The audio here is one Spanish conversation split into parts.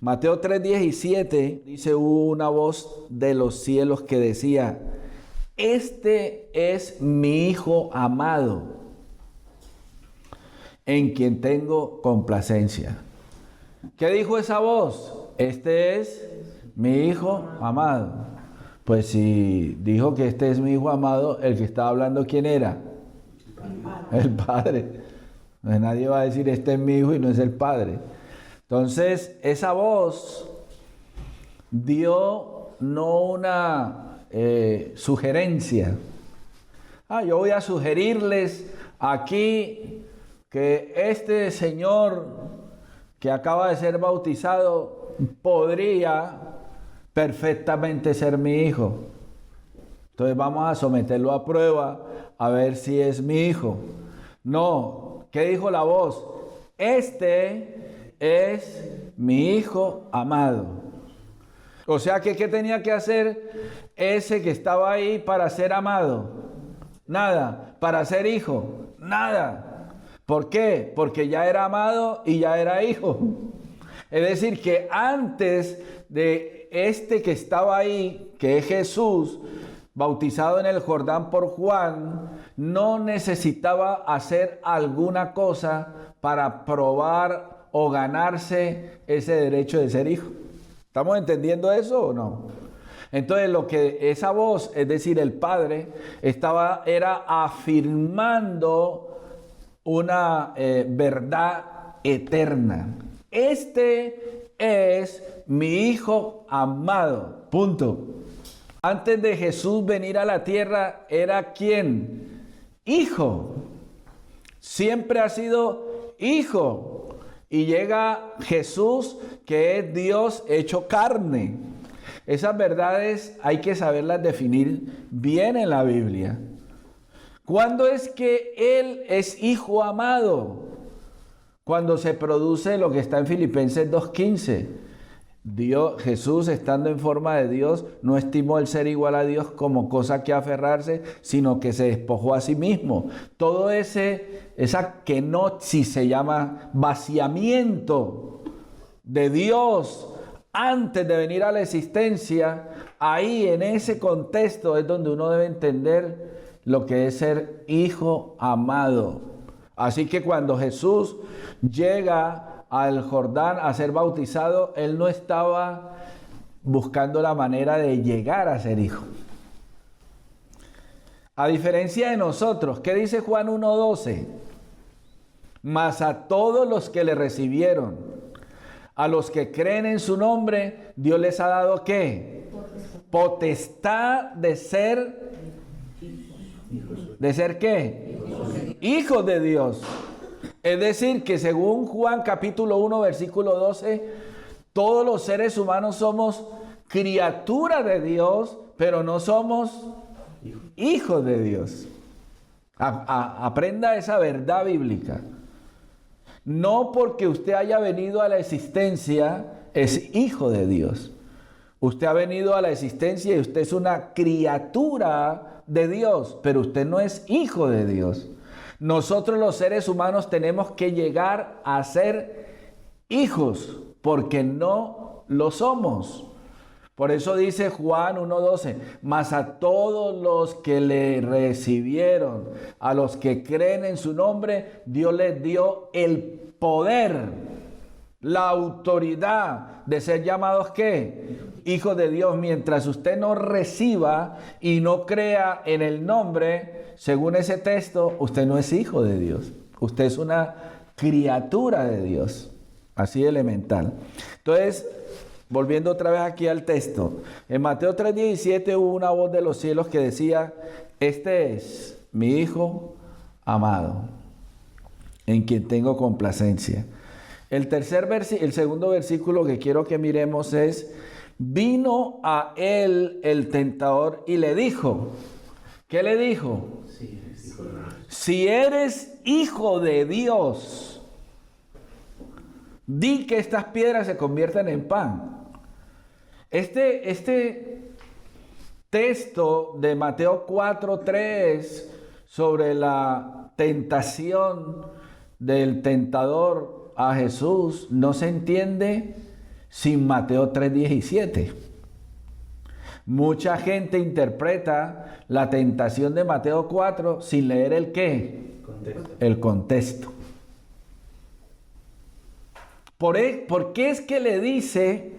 Mateo 3:17 dice: hubo una voz de los cielos que decía: este es mi Hijo amado, en quien tengo complacencia. ¿Qué dijo esa voz? Este es mi Hijo amado. Pues si dijo que este es mi Hijo amado, el que estaba hablando, ¿quién era? El Padre. Nadie va a decir este es mi Hijo y no es el Padre. Entonces, esa voz dio no una sugerencia. Yo voy a sugerirles aquí que este señor que acaba de ser bautizado podría perfectamente ser mi hijo. Entonces vamos a someterlo a prueba a ver si es mi hijo. No, ¿qué dijo la voz? Este es mi Hijo amado. O sea que, ¿qué tenía que hacer ese que estaba ahí para ser amado? Nada. ¿Para ser hijo? Nada. ¿Por qué? Porque ya era amado y ya era hijo. Es decir, que antes de este que estaba ahí, que es Jesús, bautizado en el Jordán por Juan, no necesitaba hacer alguna cosa para probar o ganarse ese derecho de ser hijo. ¿Estamos entendiendo eso o no? Entonces lo que esa voz, es decir, el Padre, era afirmando una verdad eterna. Este es mi Hijo amado. Punto. Antes de Jesús venir a la tierra, ¿era quién? Hijo. Siempre ha sido hijo. Y llega Jesús, que es Dios hecho carne. Esas verdades hay que saberlas definir bien en la Biblia. ¿Cuándo es que Él es hijo amado? Cuando se produce lo que está en Filipenses 2:15. Jesús, estando en forma de Dios, no estimó el ser igual a Dios como cosa que aferrarse, sino que se despojó a sí mismo. Todo esa kenosis se llama vaciamiento de Dios antes de venir a la existencia. Ahí, en ese contexto, es donde uno debe entender lo que es ser hijo amado. Así que cuando Jesús llega al Jordán a ser bautizado, él no estaba buscando la manera de llegar a ser hijo. A diferencia de nosotros, ¿qué dice Juan 1:12? Mas a todos los que le recibieron, a los que creen en su nombre, Dios les ha dado ¿qué? Potestad de ser ¿qué? Hijos de Dios. Es decir, que según Juan capítulo 1, versículo 12, todos los seres humanos somos criaturas de Dios, pero no somos hijos de Dios. Aprenda esa verdad bíblica. No porque usted haya venido a la existencia, es hijo de Dios. Usted ha venido a la existencia y usted es una criatura de Dios, pero usted no es hijo de Dios. Nosotros los seres humanos tenemos que llegar a ser hijos, porque no lo somos. Por eso dice Juan 1:12, mas a todos los que le recibieron, a los que creen en su nombre, Dios les dio el poder, la autoridad de ser llamados ¿qué? Hijos de Dios. Mientras usted no reciba y no crea en el nombre, según ese texto, usted no es hijo de Dios. Usted es una criatura de Dios. Así elemental. Entonces, volviendo otra vez aquí al texto. En Mateo 3:17 hubo una voz de los cielos que decía: este es mi Hijo amado, en quien tengo complacencia. El segundo versículo que quiero que miremos es: vino a él el tentador y le dijo. ¿Qué le dijo? Si eres hijo de Dios, di que estas piedras se conviertan en pan. Este texto de Mateo 4:3 sobre la tentación del tentador a Jesús no se entiende sin Mateo 3:17. Mucha gente interpreta la tentación de Mateo 4 sin leer el ¿qué? El contexto. ¿Por qué es que le dice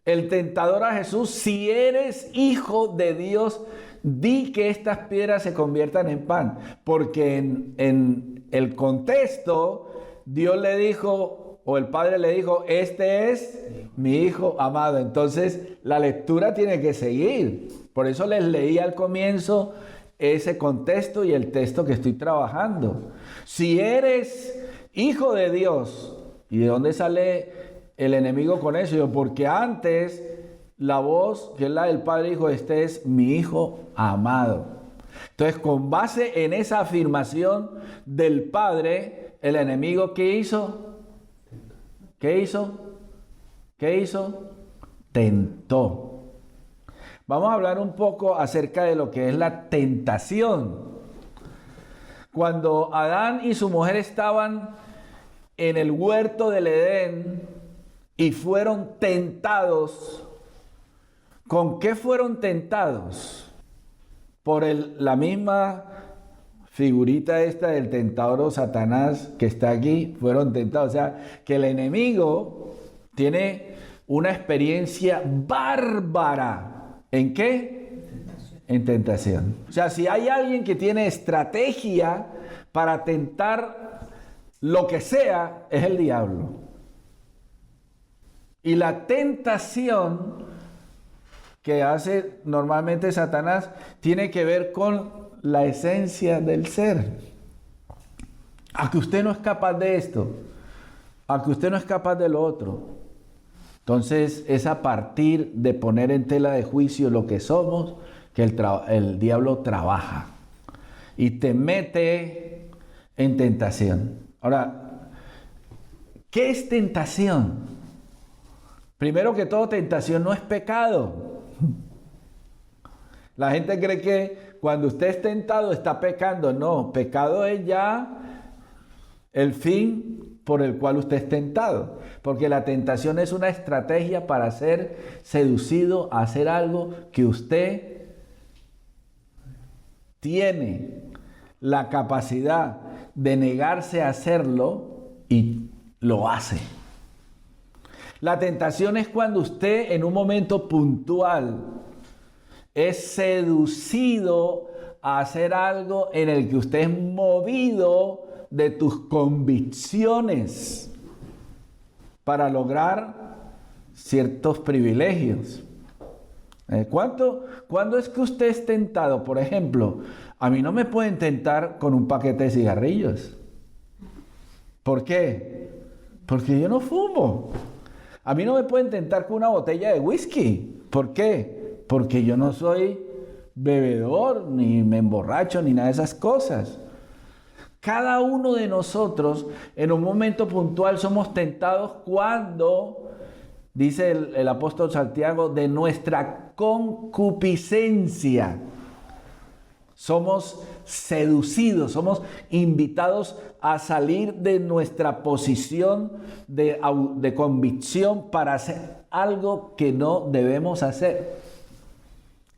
el tentador a Jesús: si eres hijo de Dios, di que estas piedras se conviertan en pan? Porque en el contexto, Dios le dijo, o el Padre le dijo: este es mi Hijo amado. Entonces, la lectura tiene que seguir. Por eso les leí al comienzo ese contexto y el texto que estoy trabajando. Si eres hijo de Dios, ¿y de dónde sale el enemigo con eso? Porque antes la voz, que es la del Padre, dijo: este es mi Hijo amado. Entonces, con base en esa afirmación del Padre, el enemigo, ¿qué hizo? ¿Qué hizo? ¿Qué hizo? Tentó. Vamos a hablar un poco acerca de lo que es la tentación. Cuando Adán y su mujer estaban en el huerto del Edén y fueron tentados, ¿con qué fueron tentados? Por la misma figurita esta del tentador o Satanás que está aquí, fueron tentados. O sea, que el enemigo tiene una experiencia bárbara. ¿En qué? En tentación. O sea, si hay alguien que tiene estrategia para tentar lo que sea, es el diablo. Y la tentación que hace normalmente Satanás tiene que ver con la esencia del ser. A que usted no es capaz de esto, a que usted no es capaz de lo otro. Entonces es a partir de poner en tela de juicio lo que somos que el diablo trabaja y te mete en tentación. Ahora, ¿qué es tentación? Primero que todo, tentación no es pecado. La gente cree que cuando usted es tentado está pecando. No, pecado es ya el fin por el cual usted es tentado. Porque la tentación es una estrategia para ser seducido a hacer algo que usted tiene la capacidad de negarse a hacerlo y lo hace. La tentación es cuando usted en un momento puntual es seducido a hacer algo en el que usted es movido de tus convicciones para lograr ciertos privilegios. ¿Cuándo es que usted es tentado? Por ejemplo, a mí no me pueden tentar con un paquete de cigarrillos. ¿Por qué? Porque yo no fumo. A mí no me pueden tentar con una botella de whisky. ¿Por qué? Porque yo no soy bebedor, ni me emborracho, ni nada de esas cosas. Cada uno de nosotros en un momento puntual somos tentados cuando, dice el apóstol Santiago, de nuestra concupiscencia. Somos seducidos, somos invitados a salir de nuestra posición de convicción para hacer algo que no debemos hacer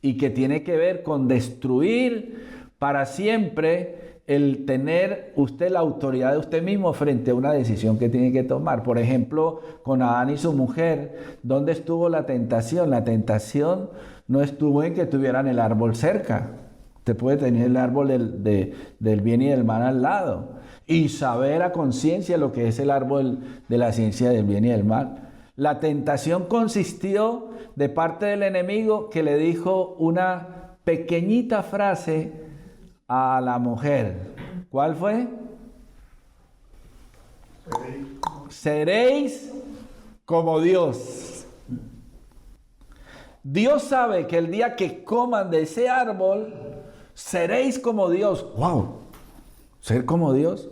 y que tiene que ver con destruir para siempre el tener usted la autoridad de usted mismo frente a una decisión que tiene que tomar. Por ejemplo, con Adán y su mujer, ¿dónde estuvo la tentación? La tentación no estuvo en que tuvieran el árbol cerca. Usted puede tener el árbol del bien y del mal al lado y saber a conciencia lo que es el árbol de la ciencia del bien y del mal. La tentación consistió de parte del enemigo que le dijo una pequeñita frase a la mujer. ¿Cuál fue? Seréis como Dios. Dios sabe que el día que coman de ese árbol, seréis como Dios. ¡Wow! ¿Ser como Dios?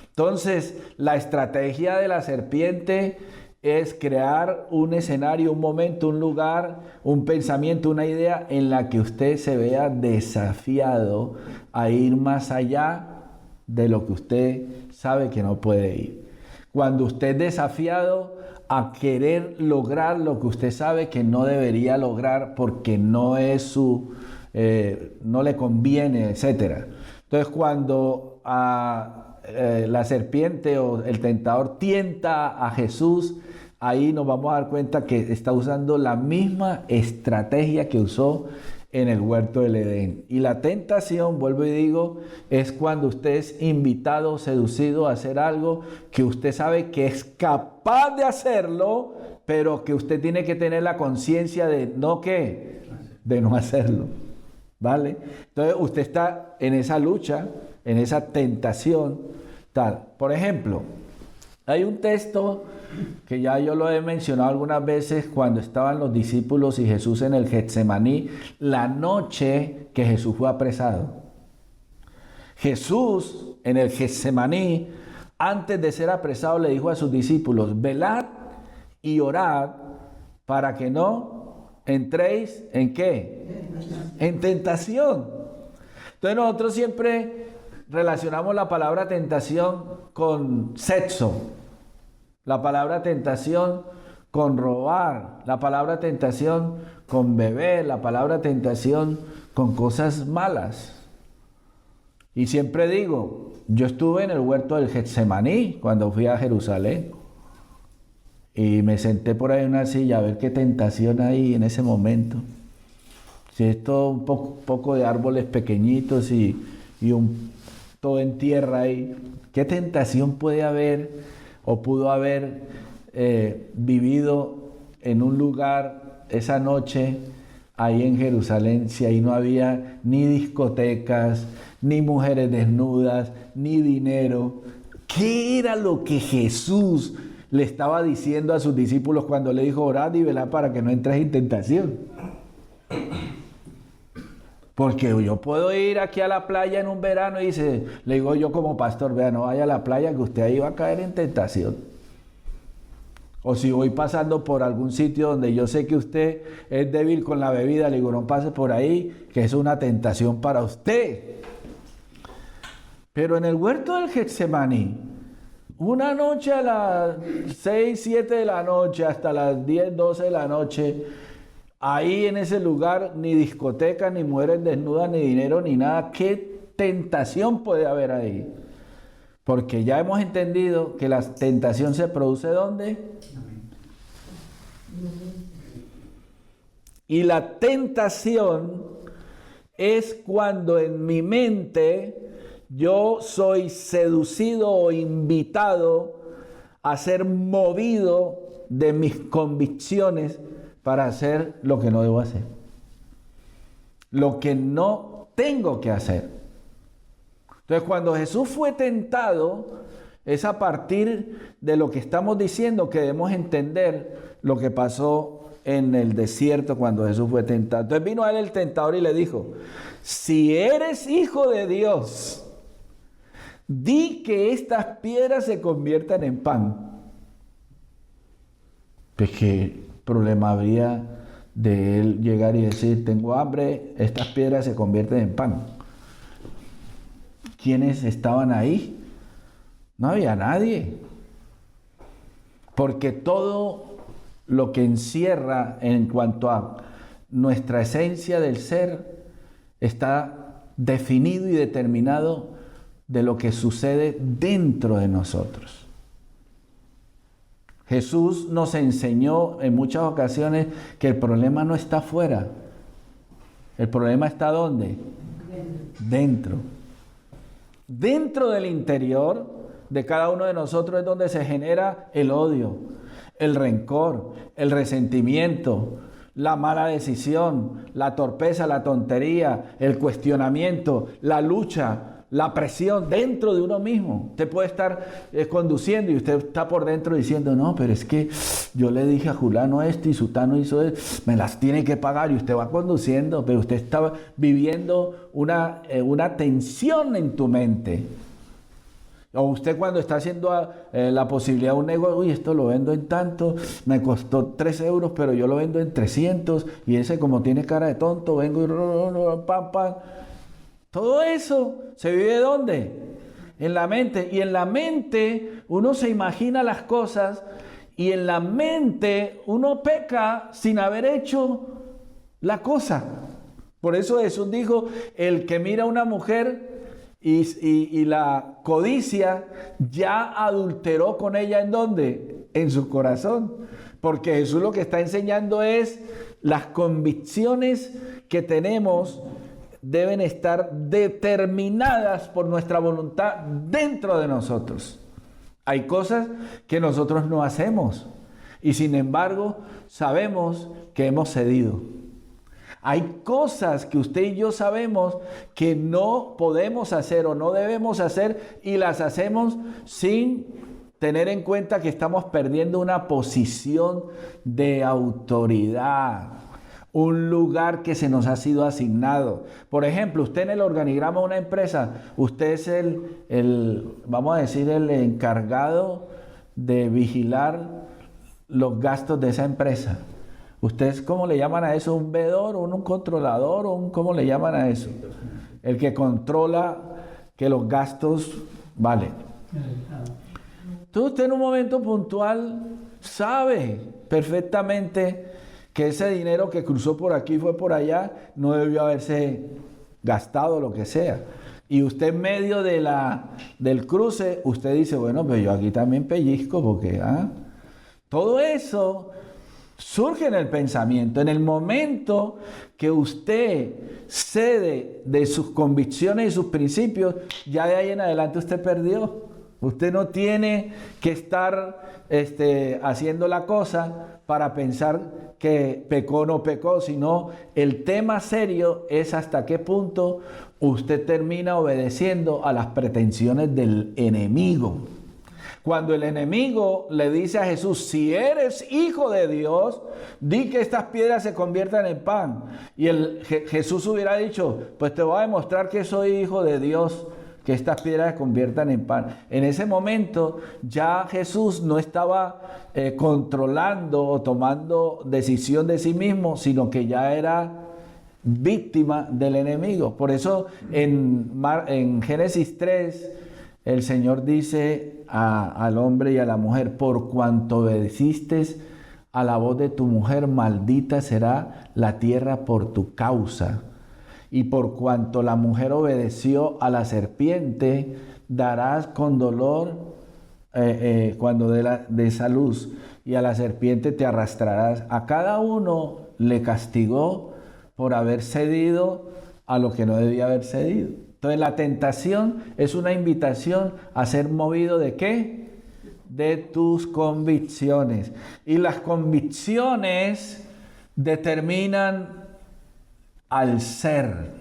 Entonces, la estrategia de la serpiente es crear un escenario, un momento, un lugar, un pensamiento, una idea en la que usted se vea desafiado a ir más allá de lo que usted sabe que no puede ir. Cuando usted es desafiado a querer lograr lo que usted sabe que no debería lograr porque no es no le conviene, etc. Entonces, cuando la serpiente o el tentador tienta a Jesús, ahí nos vamos a dar cuenta que está usando la misma estrategia que usó en el huerto del Edén. Y la tentación, vuelvo y digo, es cuando usted es invitado, seducido a hacer algo que usted sabe que es capaz de hacerlo, pero que usted tiene que tener la conciencia de de no hacerlo. ¿Vale? Entonces usted está en esa lucha, en esa tentación, tal. Por ejemplo, hay un texto que ya yo lo he mencionado algunas veces cuando estaban los discípulos y Jesús en el Getsemaní, la noche que Jesús fue apresado. Jesús en el Getsemaní, antes de ser apresado, le dijo a sus discípulos: velad y orad para que no entréis ¿en qué? En tentación. Entonces nosotros siempre relacionamos la palabra tentación con sexo, la palabra tentación con robar, la palabra tentación con beber, la palabra tentación con cosas malas. Y siempre digo, yo estuve en el huerto del Getsemaní cuando fui a Jerusalén y me senté por ahí en una silla a ver qué tentación hay en ese momento. Si es todo un poco de árboles pequeñitos y todo en tierra ahí, ¿qué tentación puede haber o pudo haber vivido en un lugar esa noche ahí en Jerusalén si ahí no había ni discotecas, ni mujeres desnudas, ni dinero? ¿Qué era lo que Jesús le estaba diciendo a sus discípulos cuando le dijo: orad y velad para que no entres en tentación? Porque yo puedo ir aquí a la playa en un verano y le digo yo como pastor: vea, no vaya a la playa que usted ahí va a caer en tentación. O si voy pasando por algún sitio donde yo sé que usted es débil con la bebida, le digo: no pase por ahí, que es una tentación para usted. Pero en el huerto del Getsemaní, una noche a las 6, 7 de la noche hasta las 10, 12 de la noche, ahí en ese lugar, ni discoteca, ni mujeres desnudas, ni dinero, ni nada. ¿Qué tentación puede haber ahí? Porque ya hemos entendido que la tentación se produce ¿dónde? Y la tentación es cuando en mi mente yo soy seducido o invitado a ser movido de mis convicciones para hacer lo que no debo hacer, lo que no tengo que hacer. Entonces, cuando Jesús fue tentado, es a partir de lo que estamos diciendo que debemos entender lo que pasó en el desierto cuando Jesús fue tentado. Entonces vino a él el tentador y le dijo: si eres hijo de Dios, di que estas piedras se conviertan en pan. Pues qué problema habría de él llegar y decir: tengo hambre, estas piedras se convierten en pan. ¿Quiénes estaban ahí? No había nadie. Porque todo lo que encierra en cuanto a nuestra esencia del ser está definido y determinado de lo que sucede dentro de nosotros. Jesús nos enseñó en muchas ocasiones que el problema no está afuera. El problema está ¿dónde? Dentro. Dentro del interior de cada uno de nosotros es donde se genera el odio, el rencor, el resentimiento, la mala decisión, la torpeza, la tontería, el cuestionamiento, la lucha, la presión dentro de uno mismo. Usted puede estar conduciendo y usted está por dentro diciendo: no, pero es que yo le dije a Julano esto y Sutano hizo esto, me las tiene que pagar. Y usted va conduciendo, pero usted está viviendo una tensión en tu mente. O usted cuando está haciendo la posibilidad de un negocio: uy, esto lo vendo en tanto, me costó 3 euros, pero yo lo vendo en 300, y ese como tiene cara de tonto, vengo y pam, pam. Todo eso se vive ¿dónde? En la mente. Y en la mente uno se imagina las cosas y en la mente uno peca sin haber hecho la cosa. Por eso Jesús dijo, el que mira a una mujer y la codicia, ya adulteró con ella, ¿en dónde? En su corazón. Porque Jesús lo que está enseñando es las convicciones que tenemos deben estar determinadas por nuestra voluntad dentro de nosotros. Hay cosas que nosotros no hacemos y sin embargo sabemos que hemos cedido. Hay cosas que usted y yo sabemos que no podemos hacer o no debemos hacer y las hacemos sin tener en cuenta que estamos perdiendo una posición de autoridad, un lugar que se nos ha sido asignado. Por ejemplo, usted en el organigrama de una empresa, usted es vamos a decir, el encargado de vigilar los gastos de esa empresa. ¿Ustedes cómo le llaman a eso? ¿Un veedor o un controlador? ¿Cómo le llaman a eso? El que controla que los gastos valen. Entonces usted en un momento puntual sabe perfectamente que ese dinero que cruzó por aquí y fue por allá no debió haberse gastado, lo que sea. Y usted en medio del cruce, usted dice, bueno, pues yo aquí también pellizco porque todo eso surge en el pensamiento. En el momento que usted cede de sus convicciones y sus principios, ya de ahí en adelante usted perdió. Usted no tiene que estar haciendo la cosa para pensar que pecó o no pecó, sino el tema serio es hasta qué punto usted termina obedeciendo a las pretensiones del enemigo. Cuando el enemigo le dice a Jesús, si eres hijo de Dios, di que estas piedras se conviertan en pan. Y Jesús hubiera dicho, pues te voy a demostrar que soy hijo de Dios, que estas piedras se conviertan en pan. En ese momento ya Jesús no estaba controlando o tomando decisión de sí mismo, sino que ya era víctima del enemigo. Por eso en Génesis 3, el Señor dice al hombre y a la mujer, por cuanto obedeciste a la voz de tu mujer, maldita será la tierra por tu causa. Y por cuanto la mujer obedeció a la serpiente, darás con dolor cuando dé esa luz, y a la serpiente te arrastrarás. A cada uno le castigó por haber cedido a lo que no debía haber cedido. Entonces la tentación es una invitación a ser movido ¿de qué? De tus convicciones. Y las convicciones determinan al ser.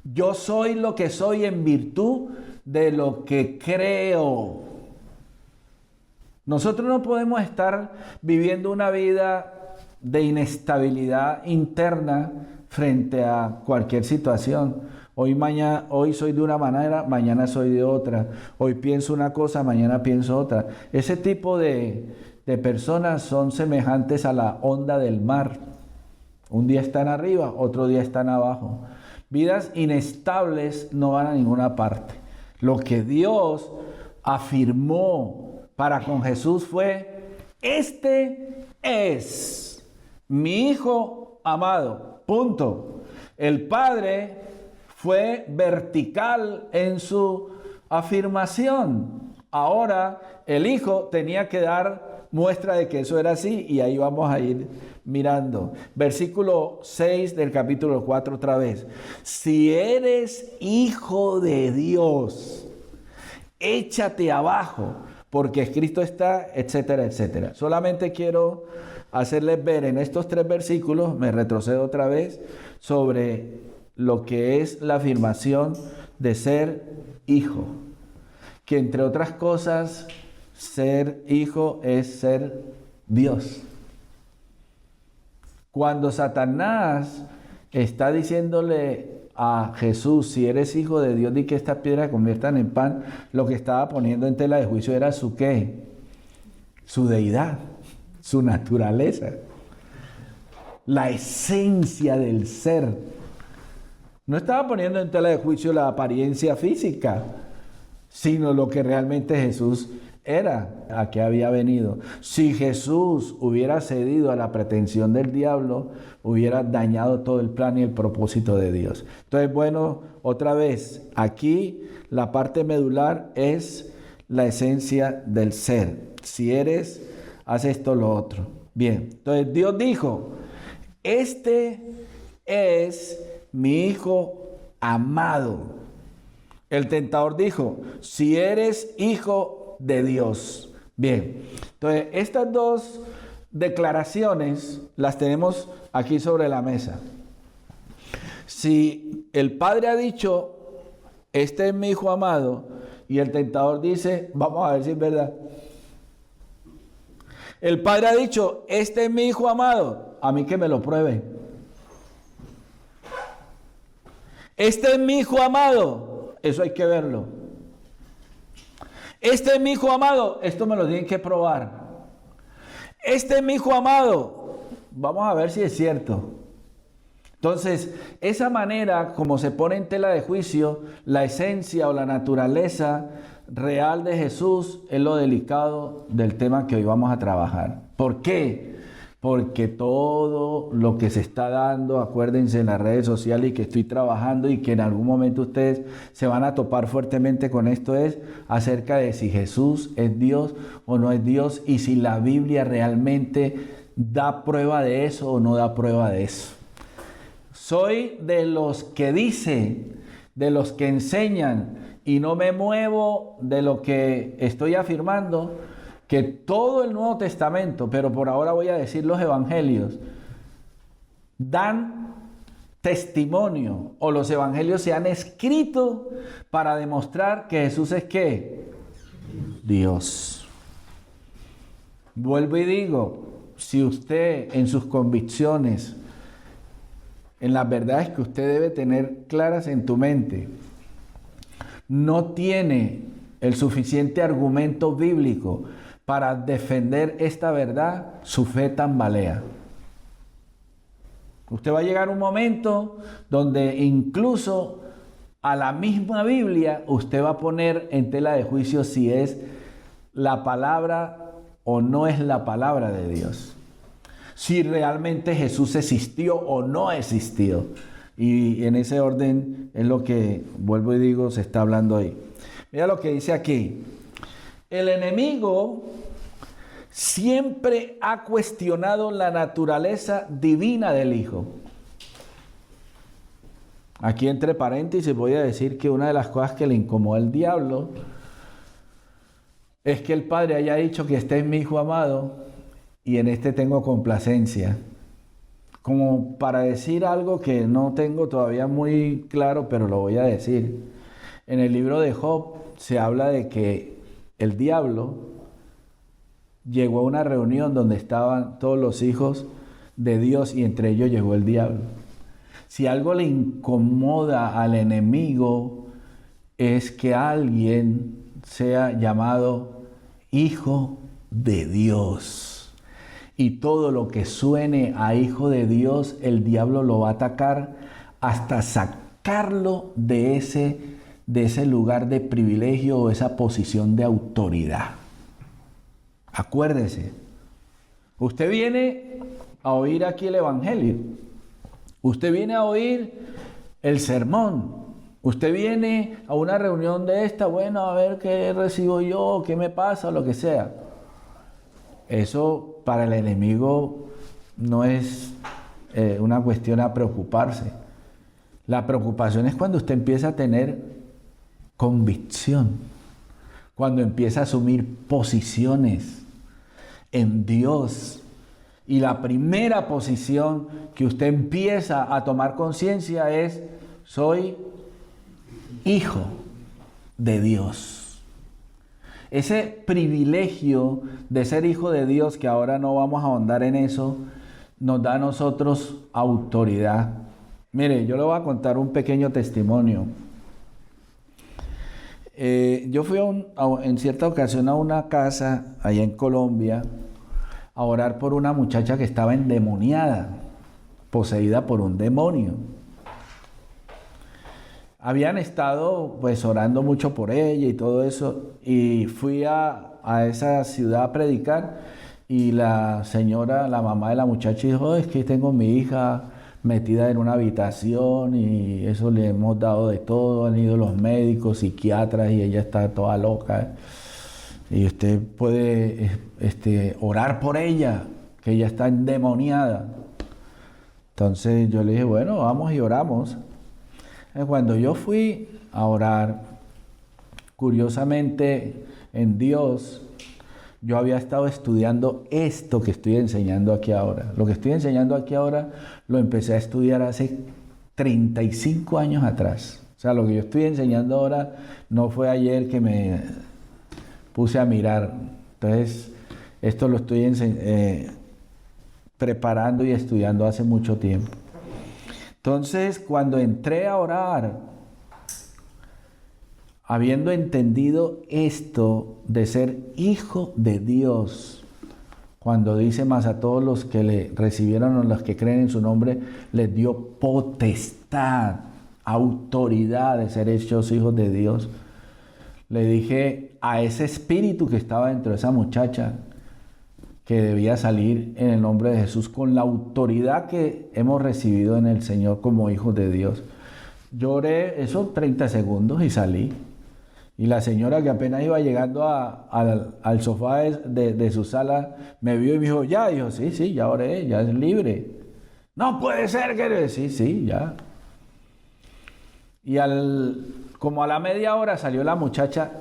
Yo soy lo que soy en virtud de lo que creo. Nosotros no podemos estar viviendo una vida de inestabilidad interna frente a cualquier situación. Hoy soy de una manera, mañana soy de otra. Hoy pienso una cosa, mañana pienso otra. Ese tipo de personas son semejantes a la onda del mar. Un día están arriba, otro día están abajo. Vidas inestables no van a ninguna parte. Lo que Dios afirmó para con Jesús fue, este es mi Hijo amado. Punto. El Padre fue vertical en su afirmación. Ahora el Hijo tenía que dar muestra de que eso era así, y ahí vamos a ir mirando. Versículo 6 del capítulo 4 otra vez. Si eres hijo de Dios, échate abajo, porque escrito está, etcétera, etcétera. Solamente quiero hacerles ver en estos 3 versículos, me retrocedo otra vez, sobre lo que es la afirmación de ser hijo. Que entre otras cosas, ser hijo es ser Dios. Cuando Satanás está diciéndole a Jesús, si eres hijo de Dios, di que estas piedras se conviertan en pan, lo que estaba poniendo en tela de juicio era su ¿qué? Su deidad, su naturaleza, la esencia del ser. No estaba poniendo en tela de juicio la apariencia física, sino lo que realmente Jesús era a qué había venido. Si Jesús hubiera cedido a la pretensión del diablo, hubiera dañado todo el plan y el propósito de Dios. Entonces, bueno, otra vez, aquí la parte medular es la esencia del ser. Si eres, haz esto, lo otro. Bien, entonces Dios dijo, este es mi hijo amado. El tentador dijo, si eres hijo de Dios. Bien, entonces estas dos declaraciones las tenemos aquí sobre la mesa. Si el Padre ha dicho, este es mi hijo amado, y el tentador dice, vamos a ver si es verdad. El Padre ha dicho, este es mi hijo amado, a mí que me lo pruebe. Este es mi hijo amado, eso hay que verlo. Este es mi hijo amado, esto me lo tienen que probar. Este es mi hijo amado, vamos a ver si es cierto. Entonces, esa manera como se pone en tela de juicio la esencia o la naturaleza real de Jesús es lo delicado del tema que hoy vamos a trabajar. ¿Por qué? Porque todo lo que se está dando, acuérdense, en las redes sociales y que estoy trabajando y que en algún momento ustedes se van a topar fuertemente con esto, es acerca de si Jesús es Dios o no es Dios y si la Biblia realmente da prueba de eso o no da prueba de eso. Soy de los que dice, de los que enseñan y no me muevo de lo que estoy afirmando, que todo el Nuevo Testamento, pero por ahora voy a decir los evangelios, dan testimonio o los evangelios se han escrito para demostrar que Jesús es ¿qué? Dios. Vuelvo y digo, si usted en sus convicciones, en las verdades que usted debe tener claras en tu mente, no tiene el suficiente argumento bíblico para defender esta verdad, su fe tambalea. Usted va a llegar a un momento donde incluso a la misma Biblia usted va a poner en tela de juicio si es la palabra o no es la palabra de Dios. Si realmente Jesús existió o no existió. Y en ese orden es lo que, vuelvo y digo, se está hablando ahí. Mira lo que dice aquí. El enemigo siempre ha cuestionado la naturaleza divina del Hijo. Aquí entre paréntesis voy a decir que una de las cosas que le incomoda al diablo es que el Padre haya dicho que este es mi Hijo amado y en este tengo complacencia. Como para decir algo que no tengo todavía muy claro, pero lo voy a decir. En el libro de Job se habla de que el diablo llegó a una reunión donde estaban todos los hijos de Dios y entre ellos llegó el diablo. Si algo le incomoda al enemigo es que alguien sea llamado hijo de Dios. Y todo lo que suene a hijo de Dios, el diablo lo va a atacar hasta sacarlo de ese lugar de privilegio o esa posición de autoridad. Acuérdese, usted viene a oír aquí el evangelio, usted viene a oír el sermón, usted viene a una reunión de esta, bueno, a ver qué recibo yo, qué me pasa, lo que sea. Eso para el enemigo no es una cuestión a preocuparse. La preocupación es cuando usted empieza a tener convicción, cuando empieza a asumir posiciones en Dios. Y la primera posición que usted empieza a tomar conciencia es: soy hijo de Dios. Ese privilegio de ser hijo de Dios, que ahora no vamos a ahondar en eso, nos da a nosotros autoridad. Mire, yo le voy a contar un pequeño testimonio. Yo fui en cierta ocasión a una casa allá en Colombia a orar por una muchacha que estaba endemoniada, poseída por un demonio. habían estado pues orando mucho por ella y todo eso, y fui a esa ciudad a predicar, y la señora, la mamá de la muchacha dijo: es que tengo mi hija metida en una habitación y eso, le hemos dado de todo, han ido los médicos, psiquiatras, y ella está toda loca, y usted puede orar por ella, que ella está endemoniada. Entonces yo le dije: bueno, vamos y oramos. Cuando yo fui a orar, curiosamente en Dios, yo había estado estudiando esto que estoy enseñando aquí ahora. Lo que estoy enseñando aquí ahora lo empecé a estudiar hace 35 años atrás. O sea, lo que yo estoy enseñando ahora no fue ayer que me puse a mirar. Entonces, esto lo estoy preparando y estudiando hace mucho tiempo. Entonces, cuando entré a orar, habiendo entendido esto de ser hijo de Dios, cuando dice: más a todos los que le recibieron o los que creen en su nombre, les dio potestad, autoridad de ser hechos hijos de Dios, le dije a ese espíritu que estaba dentro de esa muchacha que debía salir en el nombre de Jesús, con la autoridad que hemos recibido en el Señor como hijos de Dios. Yo oré eso 30 segundos y salí. Y la señora, que apenas iba llegando al sofá de su sala, me vio y me dijo: ya. Dijo: sí, ya oré, ya es libre. No puede ser que... Sí, ya. Y como a la media hora salió la muchacha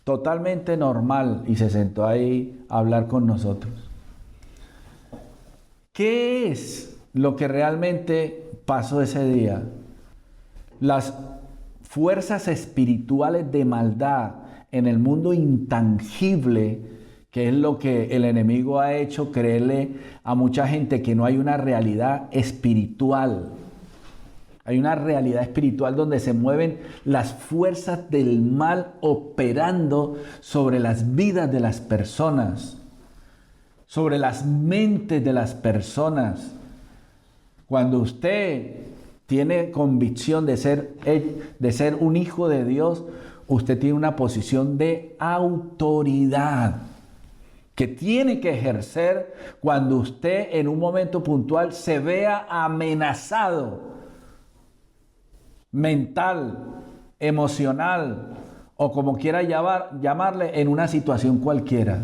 totalmente normal y se sentó ahí a hablar con nosotros. ¿Qué es lo que realmente pasó ese día? Las fuerzas espirituales de maldad en el mundo intangible, que es lo que el enemigo ha hecho creerle a mucha gente, que no hay una realidad espiritual. Hay una realidad espiritual donde se mueven las fuerzas del mal operando sobre las vidas de las personas, sobre las mentes de las personas. Cuando usted tiene convicción de ser un hijo de Dios, usted tiene una posición de autoridad que tiene que ejercer cuando usted en un momento puntual se vea amenazado, mental, emocional, o como quiera llamarle, en una situación cualquiera.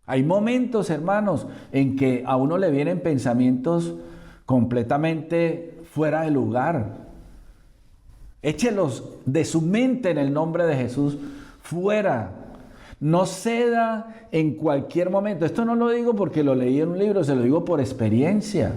Hay momentos, hermanos, en que a uno le vienen pensamientos completamente fuera de lugar. Échelos de su mente en el nombre de Jesús fuera. No ceda en cualquier momento. Esto no lo digo porque lo leí en un libro, se lo digo por experiencia.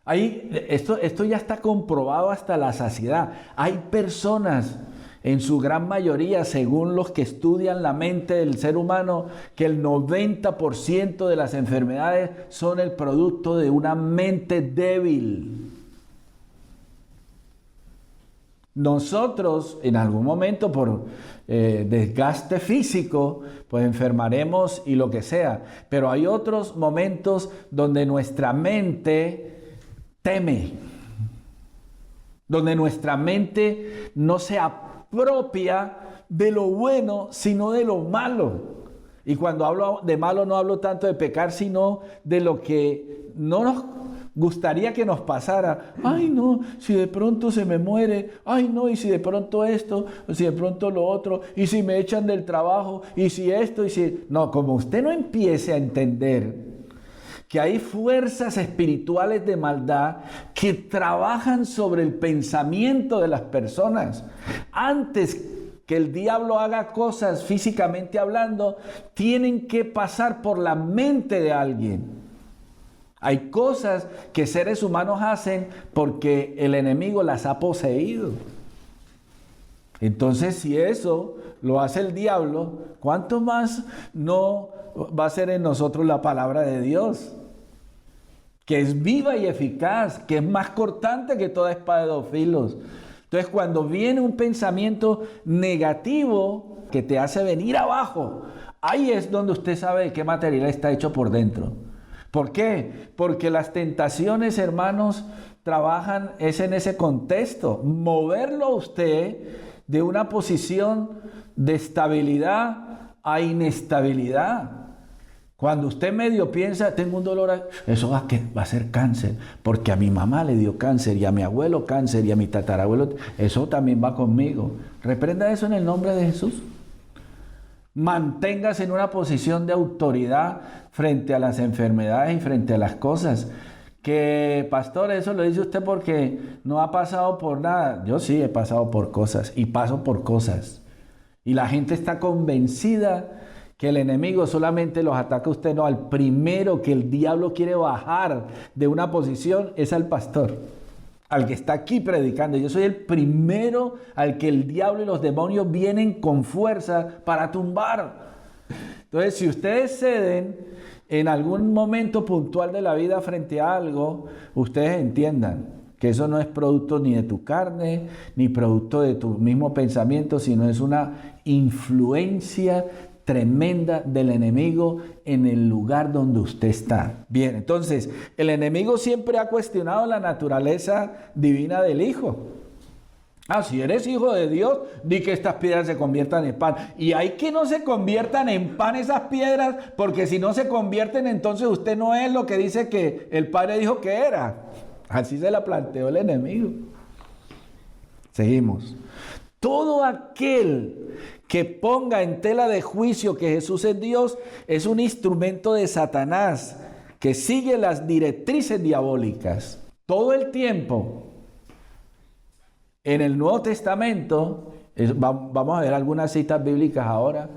Esto ya está comprobado hasta la saciedad. Hay personas, en su gran mayoría, según los que estudian la mente del ser humano, que el 90% de las enfermedades son el producto de una mente débil. Nosotros, en algún momento, por desgaste físico, pues enfermaremos y lo que sea. Pero hay otros momentos donde nuestra mente teme, donde nuestra mente no se apropia de lo bueno, sino de lo malo. Y cuando hablo de malo, no hablo tanto de pecar, sino de lo que no nos gustaría que nos pasara. Ay, no, si de pronto se me muere. Ay, no, y si de pronto esto, o si de pronto lo otro, y si me echan del trabajo, y si esto, y si... No, como usted no empiece a entender que hay fuerzas espirituales de maldad que trabajan sobre el pensamiento de las personas. Antes que el diablo haga cosas físicamente hablando, tienen que pasar por la mente de alguien. Hay cosas que seres humanos hacen porque el enemigo las ha poseído. Entonces, si eso lo hace el diablo, ¿cuánto más no va a ser en nosotros la palabra de Dios? Que es viva y eficaz, que es más cortante que toda espada de dos filos. Entonces, cuando viene un pensamiento negativo que te hace venir abajo, ahí es donde usted sabe de qué material está hecho por dentro. ¿Por qué? Porque las tentaciones, hermanos, trabajan es en ese contexto. Moverlo a usted de una posición de estabilidad a inestabilidad. Cuando usted medio piensa, tengo un dolor, eso va a ser cáncer, porque a mi mamá le dio cáncer, y a mi abuelo cáncer, y a mi tatarabuelo, eso también va conmigo. Reprenda eso en el nombre de Jesús. Manténgase en una posición de autoridad frente a las enfermedades y frente a las cosas. Que, pastor, eso lo dice usted porque no ha pasado por nada. Yo sí he pasado por cosas y paso por cosas. Y la gente está convencida que el enemigo solamente los ataca a usted. No, al primero que el diablo quiere bajar de una posición es al pastor, al que está aquí predicando. Yo soy el primero al que el diablo y los demonios vienen con fuerza para tumbar. Entonces, si ustedes ceden en algún momento puntual de la vida frente a algo, ustedes entiendan que eso no es producto ni de tu carne, ni producto de tu mismo pensamiento, sino es una influencia tremenda del enemigo en el lugar donde usted está. Bien, entonces, el enemigo siempre ha cuestionado la naturaleza divina del Hijo. Si eres hijo de Dios, di que estas piedras se conviertan en pan. Y hay que no se conviertan en pan esas piedras, porque si no se convierten, entonces usted no es lo que dice que el Padre dijo que era. Así se la planteó el enemigo. Seguimos. Todo aquel que ponga en tela de juicio que Jesús es Dios es un instrumento de Satanás que sigue las directrices diabólicas. Todo el tiempo en el Nuevo Testamento, vamos a ver algunas citas bíblicas ahora,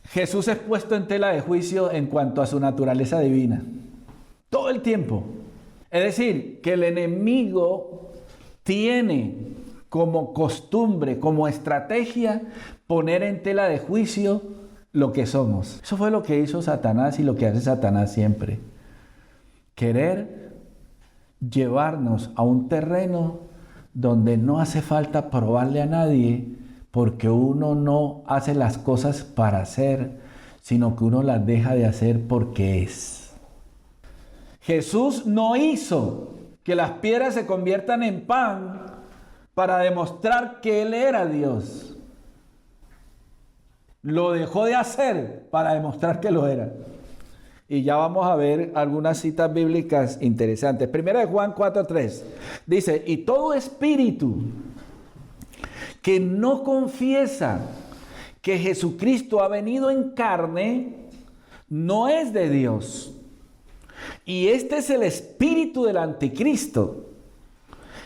Jesús es puesto en tela de juicio en cuanto a su naturaleza divina. Todo el tiempo. Es decir, que el enemigo tiene como costumbre, como estrategia, poner en tela de juicio lo que somos. Eso fue lo que hizo Satanás y lo que hace Satanás siempre. Querer llevarnos a un terreno donde no hace falta probarle a nadie, porque uno no hace las cosas para hacer, sino que uno las deja de hacer porque es. Jesús no hizo que las piedras se conviertan en pan para demostrar que Él era Dios. Lo dejó de hacer para demostrar que lo era. Y ya vamos a ver algunas citas bíblicas interesantes. Primera de Juan 4:3 dice: y todo espíritu que no confiesa que Jesucristo ha venido en carne, no es de Dios. Y este es el espíritu del anticristo,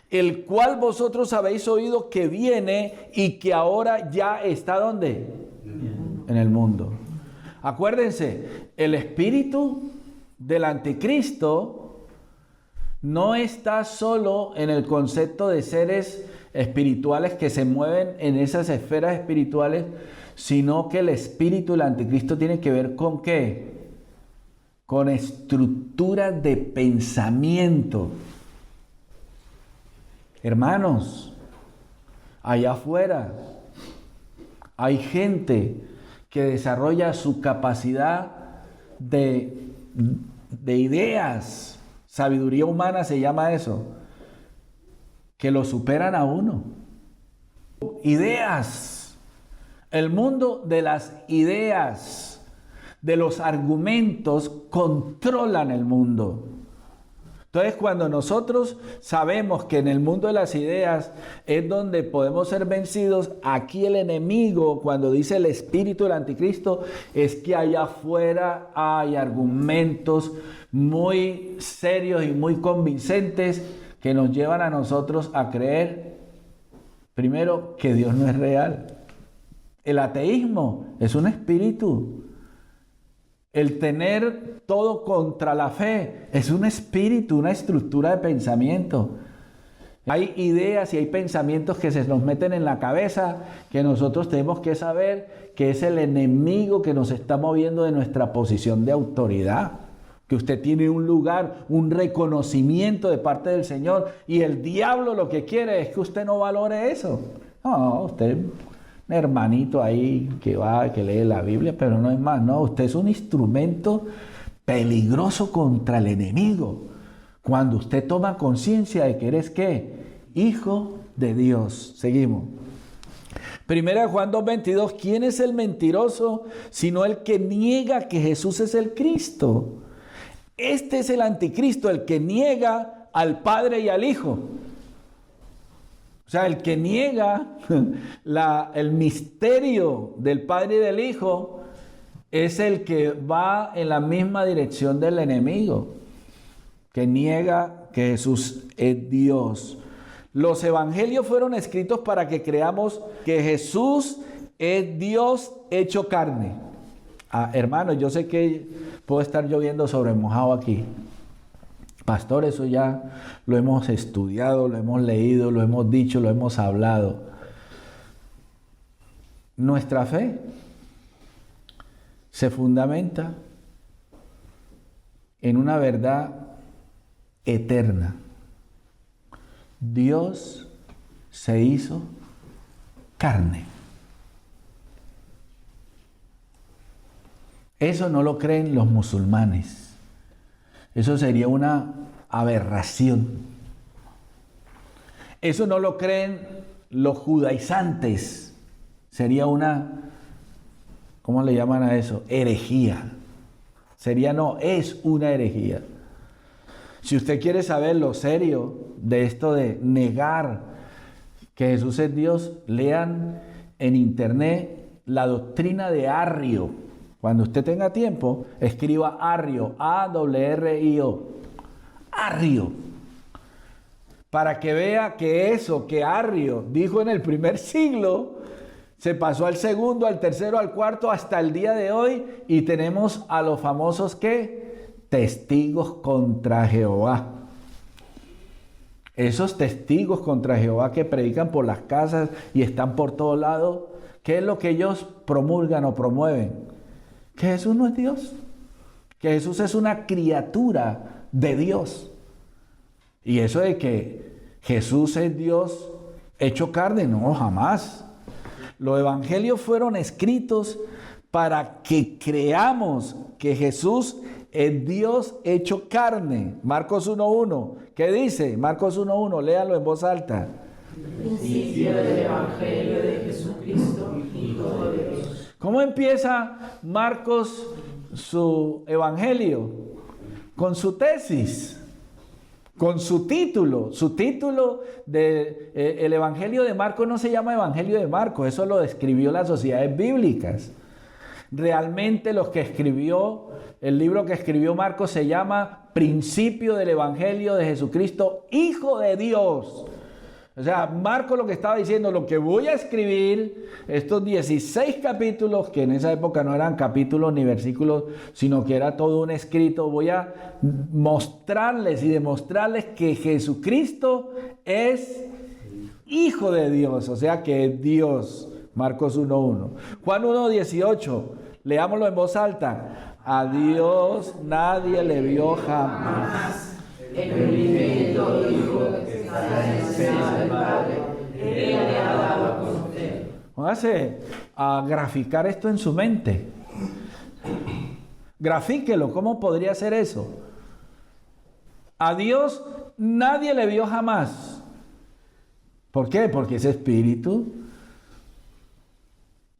el cual vosotros habéis oído que viene y que ahora ya está ¿dónde? En el mundo. Acuérdense, el espíritu del anticristo no está solo en el concepto de seres espirituales que se mueven en esas esferas espirituales, sino que el espíritu del anticristo tiene que ver con ¿qué? Con estructuras de pensamiento. Hermanos, allá afuera hay gente que desarrolla su capacidad de ideas, sabiduría humana se llama eso, que lo superan a uno. Ideas, el mundo de las ideas, de los argumentos, controlan el mundo. Entonces, cuando nosotros sabemos que en el mundo de las ideas es donde podemos ser vencidos, aquí el enemigo, cuando dice el espíritu del anticristo, es que allá afuera hay argumentos muy serios y muy convincentes que nos llevan a nosotros a creer, primero, que Dios no es real. El ateísmo es un espíritu. El tener todo contra la fe es un espíritu, una estructura de pensamiento. Hay ideas y hay pensamientos que se nos meten en la cabeza que nosotros tenemos que saber que es el enemigo que nos está moviendo de nuestra posición de autoridad. Que usted tiene un lugar, un reconocimiento de parte del Señor, y el diablo lo que quiere es que usted no valore eso. No, usted... un hermanito ahí que va, que lee la Biblia, pero no es más, no, usted es un instrumento peligroso contra el enemigo. Cuando usted toma conciencia de que eres ¿qué? Hijo de Dios. Seguimos. Primera de Juan 2:22. ¿Quién es el mentiroso sino el que niega que Jesús es el Cristo? Este es el anticristo, el que niega al Padre y al Hijo. O sea, el que niega el misterio del Padre y del Hijo es el que va en la misma dirección del enemigo, que niega que Jesús es Dios. Los evangelios fueron escritos para que creamos que Jesús es Dios hecho carne. Hermanos, yo sé que puedo estar lloviendo sobre mojado aquí. Pastor, eso ya lo hemos estudiado, lo hemos leído, lo hemos dicho, lo hemos hablado. Nuestra fe se fundamenta en una verdad eterna. Dios se hizo carne. Eso no lo creen los musulmanes. Eso sería una aberración. Eso no lo creen los judaizantes. Sería una, ¿cómo le llaman a eso? Herejía. Es una herejía. Si usted quiere saber lo serio de esto de negar que Jesús es Dios, lean en internet la doctrina de Arrio. Cuando usted tenga tiempo, escriba Arrio, A-R-R-I-O. Arrio. Para que vea que eso que Arrio dijo en el primer siglo, se pasó al segundo, al tercero, al cuarto, hasta el día de hoy, y tenemos a los famosos ¿qué? Testigos contra Jehová. Esos testigos contra Jehová que predican por las casas y están por todos lados, ¿qué es lo que ellos promulgan o promueven? Que Jesús no es Dios, que Jesús es una criatura de Dios. Y eso de que Jesús es Dios hecho carne, no, jamás. Los evangelios fueron escritos para que creamos que Jesús es Dios hecho carne. Marcos 1:1. ¿Qué dice? Marcos 1:1, léalo en voz alta. Principio del evangelio de Jesucristo, Hijo de Dios. ¿Cómo empieza Marcos su evangelio? Con su tesis, con su título. Su título del evangelio de Marcos no se llama evangelio de Marcos, eso lo describió las sociedades bíblicas. Realmente el libro que escribió Marcos se llama Principio del evangelio de Jesucristo, Hijo de Dios. O sea, Marcos lo que estaba diciendo, lo que voy a escribir, estos 16 capítulos, que en esa época no eran capítulos ni versículos, sino que era todo un escrito, voy a mostrarles y demostrarles que Jesucristo es Hijo de Dios, o sea que es Dios. Marcos 1:1. Juan 1:18, leámoslo en voz alta. A Dios nadie le vio jamás. El unigénito Hijo que está en el seno del Padre, Él le ha dado a conocer. Póngase a graficar esto en su mente. Grafíquelo, ¿cómo podría ser eso? A Dios nadie le vio jamás. ¿Por qué? Porque es espíritu.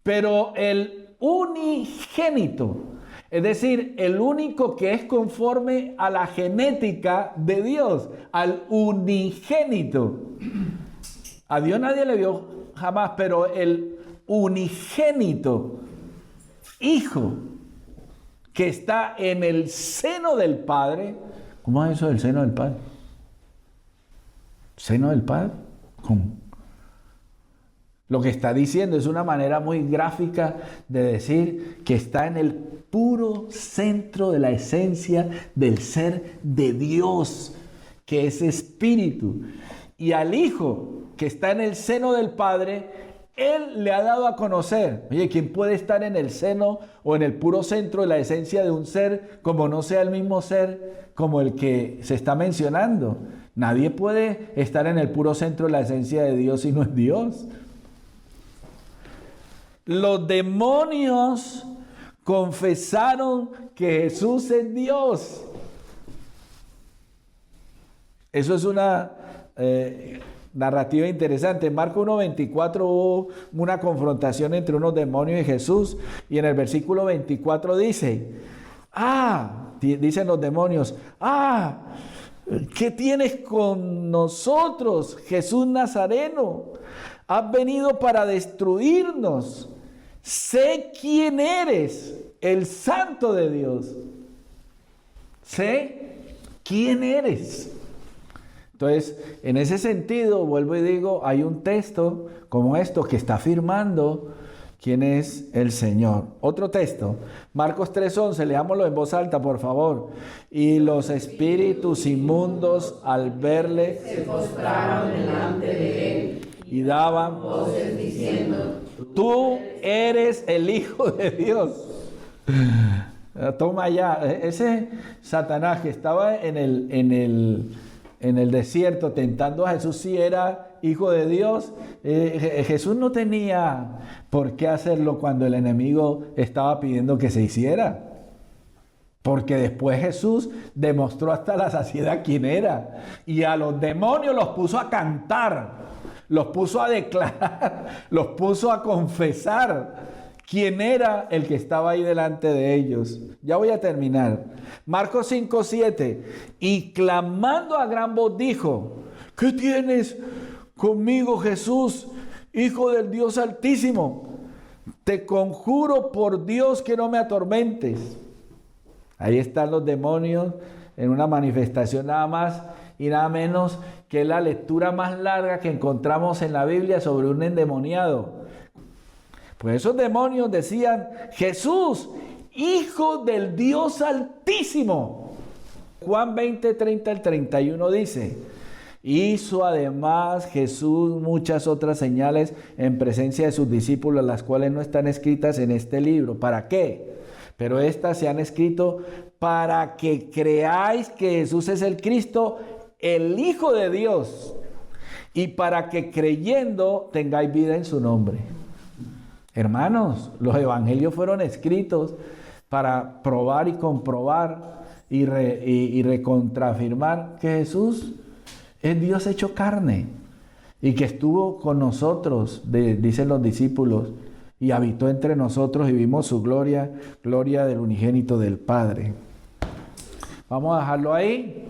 Pero el unigénito, es decir, el único que es conforme a la genética de Dios, al unigénito. A Dios nadie le vio jamás, pero el unigénito, Hijo, que está en el seno del Padre. ¿Cómo es eso del seno del Padre? ¿Seno del Padre? ¿Cómo? Lo que está diciendo es una manera muy gráfica de decir que está en el puro centro de la esencia del ser de Dios, que es espíritu. Y al Hijo, que está en el seno del Padre, Él le ha dado a conocer. Oye, ¿quién puede estar en el seno o en el puro centro de la esencia de un ser como no sea el mismo ser como el que se está mencionando? Nadie puede estar en el puro centro de la esencia de Dios si no es Dios. Los demonios confesaron que Jesús es Dios. Eso es una narrativa interesante. En Marcos 1:24 hubo una confrontación entre unos demonios y Jesús, y en el versículo 24 dice, dicen los demonios, ¿qué tienes con nosotros, Jesús Nazareno? Has venido para destruirnos. Sé quién eres, el Santo de Dios. Sé quién eres. Entonces, en ese sentido, vuelvo y digo, hay un texto como esto que está afirmando quién es el Señor. Otro texto, Marcos 3:11, leámoslo en voz alta, por favor. Y los espíritus inmundos, al verle, se postraron delante de él y daban voces diciendo, tú eres el Hijo de Dios. Toma ya, ese Satanás que estaba en el desierto tentando a Jesús, si era Hijo de Dios, Jesús no tenía por qué hacerlo cuando el enemigo estaba pidiendo que se hiciera. Porque después Jesús demostró hasta la saciedad quién era. Y a los demonios los puso a cantar, los puso a declarar, los puso a confesar quién era el que estaba ahí delante de ellos. Ya voy a terminar. Marcos 5:7. Y clamando a gran voz dijo, ¿qué tienes conmigo, Jesús, Hijo del Dios Altísimo? Te conjuro por Dios que no me atormentes. Ahí están los demonios en una manifestación nada más y nada menos que la lectura más larga que encontramos en la Biblia sobre un endemoniado. Pues esos demonios decían, Jesús, Hijo del Dios Altísimo. Juan 20:30-31 dice, hizo además Jesús muchas otras señales en presencia de sus discípulos, las cuales no están escritas en este libro. ¿Para qué? Pero estas se han escrito para que creáis que Jesús es el Cristo, el Hijo de Dios, y para que creyendo tengáis vida en su nombre. Hermanos, los evangelios fueron escritos para probar y comprobar y recontrafirmar que Jesús es Dios hecho carne y que estuvo con nosotros, dicen los discípulos, y habitó entre nosotros y vimos su gloria, gloria del unigénito del Padre. Vamos a dejarlo ahí.